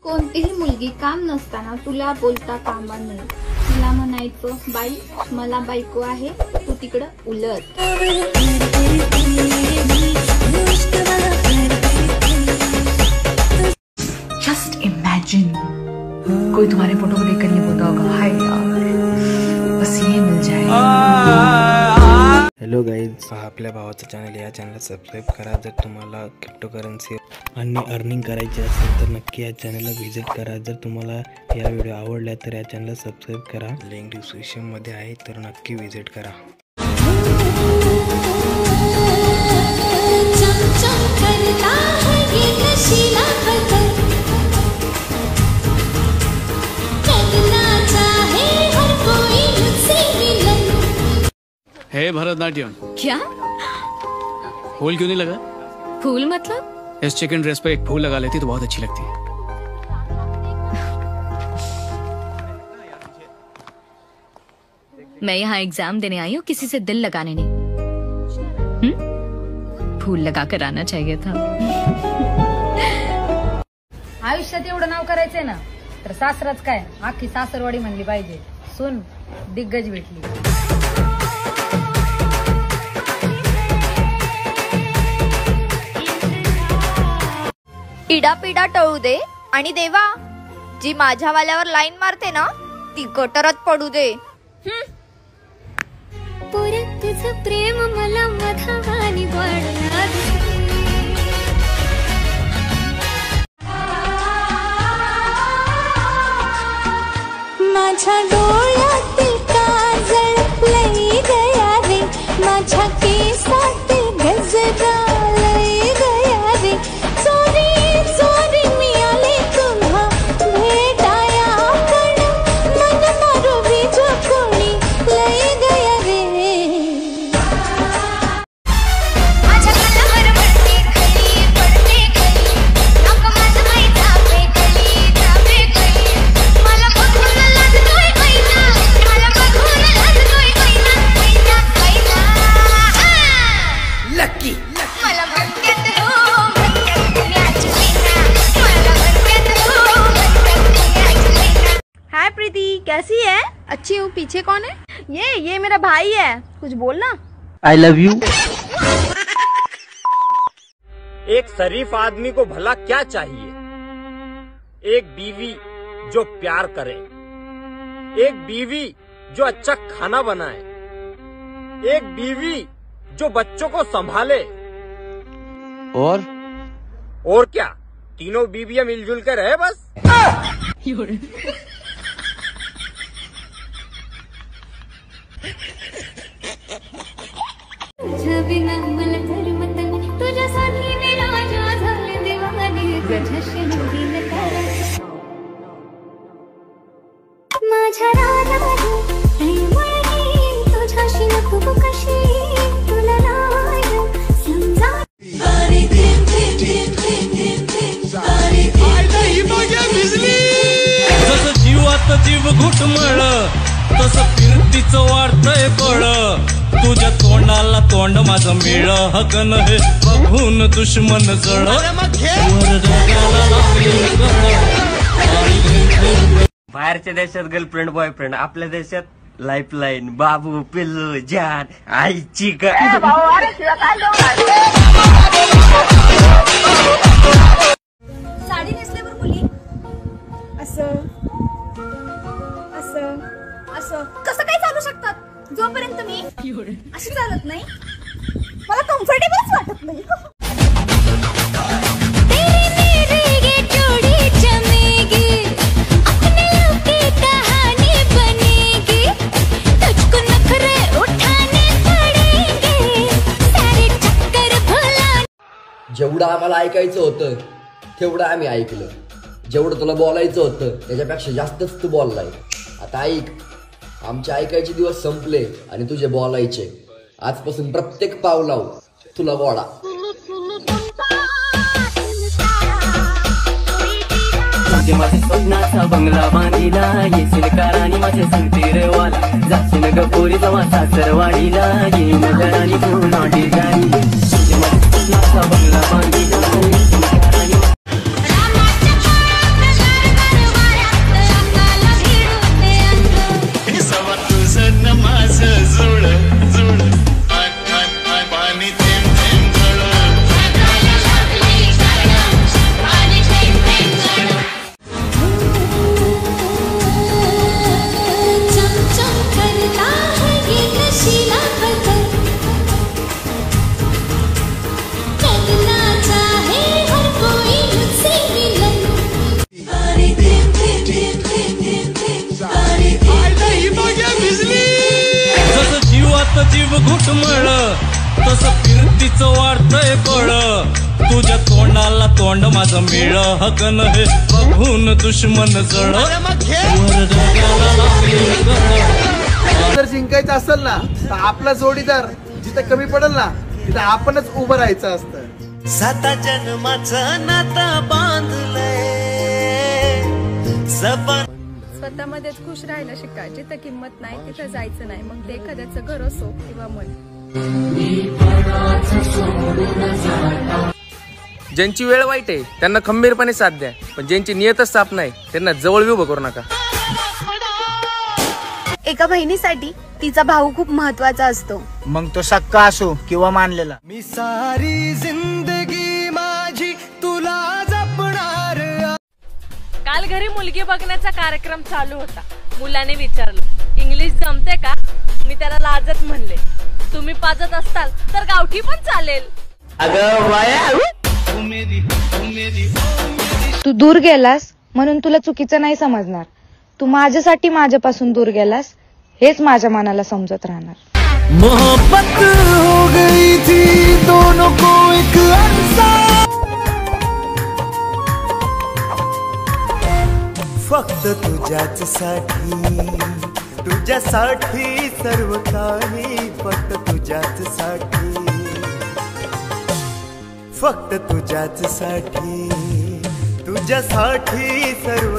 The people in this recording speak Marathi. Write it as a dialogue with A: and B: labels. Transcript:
A: कोणतीही मुलगी काम नसताना तुला बोलता कामा नये. तिला म्हणायचं, बाई मला बायको आहे, तू तिकडं उलट.
B: जस्ट इमेजिन कोई तुम्हारे फोटो को देखकर ये बोलता होगा, हाय यार बस ये मिल जाए.
C: हॅलो गाईज, आपल्या भावाचं चॅनल, या चॅनलला सबस्क्राईब करा. जर तुम्हाला क्रिप्टोकरन्सी आणि अर्निंग करायची असेल तर नक्की या चॅनलला व्हिजिट करा. जर तुम्हाला या व्हिडिओ आवडल्या तर या चॅनलला सबस्क्राईब करा. लिंक डिस्क्रिप्शनमध्ये आहे, तर नक्की व्हिजिट करा.
D: है भरतनाट्यम.
E: क्या?
D: फूल क्यों नहीं लगा?
E: फूल मतलब?
D: इस चिकन ड्रेस पे एक फूल लगा लेती तो बहुत अच्छी लगती है.
E: मैं यहाँ एग्जाम देने आई हूँ, किसी से दिल लगाने नहीं. फूल लगा कर आना चाहिए था.
F: आयुष्यात एवढं नाव करायचंय ना तर सासराच काय, आखी सासरवाडी म्हणली पाहिजे. सून दिग्गज भेटली.
G: इडापिडा टळू दे आणि देवा, जी माझ्या वाल्यावर लाईन मारते ना ती गटारात पडू दे.
A: तुझं प्रेम मला मधावानी वाढला. माझ्या डोळ्यातील काजळ लई गया रे, माझ्या केसातील गजरा लई गया रे. चोरी चोरी मिळाले तुम्हा भेटाया, पण मन मारू बीजो कोणी लई गया रे. माझ्या कानावर पडते खळी, पडते खळी, नको माझं माहीत आपे खळी, आपे खळी. मला बघून लाजतोय मैना, मला बघून लाजतोय मैना, मैना मैना. लकी मला म्हणतात हो म्हणतात पुण्याची मैना, मला म्हणतात हो म्हणतात पुण्याची मैना.
G: हाय प्रीति, कैसी है?
F: अच्छी हूँ. पीछे कौन है?
G: ये मेरा भाई है. कुछ बोलना.
C: I love you.
H: एक शरीफ आदमी को भला क्या चाहिए? एक बीवी जो प्यार करे, एक बीवी जो अच्छा खाना बनाए, एक बीवी जो बच्चों को संभाले. और क्या, तीनों बीवियां मिलजुल कर रहे बस.
A: तुझ्या बिना मला करमत नाही, तुझ्यासाठी मी राजा झाले दिवानी. गजाशी नवीन तारा माझ्या राजाची प्रेमळी, तुझ्याशी नको कशी तुला नाही समजा.
I: जसं जीवात जीव घुटमळ, तसं फिरतीचं वाढतंय कळ. तुझ्या तोंडाला तोंड माझं मिळ, हकन हे बघून दुश्मन जळ.
H: बाहेरच्या देशात गर्लफ्रेंड बॉयफ्रेंड, आपल्या देशात लाईफलाईन, बाबू पिल्लू जान आईची ग.
G: साडी नेसल्यावर मुली असं असं असं कसं काय चालू शकतात? जोपर्यंत मी अशी चालत नाही मला कम्फर्टेबलच वाटत नाही.
J: जेवढं आम्हाला ऐकायचं होतं तेवढं आम्ही ऐकलं, जेवढं तुला बोलायचं होतं त्याच्यापेक्षा जास्तच तू बोललाय. आता ऐक, आमचे ऐकायचे दिवस संपले आणि तुझे बोलायचे. आजपासून प्रत्येक पावलाव तुला बोला.
K: माझ्या स्वप्नाचा बंगला बांधिला, येशील कारणी माझे सांगते रे वाला. जाशील ग पोरी जवा सासरवाडीला, येईन घराणी पूर्ण डिझाईन. माझ्या स्वप्नाचा बंगला बांधिला, येशील कारणी.
I: तसं फिरतीचं वाढतंय कळ तुझ्या तोंडाला तोंड माझं मिळ हकन हे बघून दुश्मन जळ
L: जर जिंकायचं असेल ना तर आपला जोडीदार जिथं कमी पडेल ना तिथं आपणच उभं राहायचं असतं.
M: 7 जन्माचं नातं बांधलंय
G: स्वतःमध्येच खुश राहायला शिका. जिथं किंमत नाही तिथं जायचं नाही. मग ते एखाद्याचं घर असो किंवा मन.
N: ज्यांची वेळ वाईट आहे त्यांना खंबीरपणे साथ द्या, पण ज्यांची नियतच साफ नाही त्यांना जवळ उभं करू नका.
G: एका बहिणीसाठी तिचा भाऊ खूप महत्वाचा असतो.
L: मग तो सक्का असो किंवा मानलेला.
M: मी सारी जिंदगी माझी तुला जपणार.
O: काल घरी मुलगी बघण्याचा कार्यक्रम चालू होता. मुलाने विचारलं, इंग्लिश जमते का? मी त्याला लाजत म्हणले, तुम्ही पाजत असताल तर गावठी पण चालेल.
F: तू दूर गेलास म्हणून तुला चुकीचं नाही समजणार. तू माझ्यासाठी माझ्यापासून दूर गेलास हेच माझ्या मनाला समजत राहणार.
M: मोहब्बत हो गई थी दोनों को एक अरसा. फक्त तुझ्यासाठी सर्व काही. फक्त तुझ्यासाठी सर्व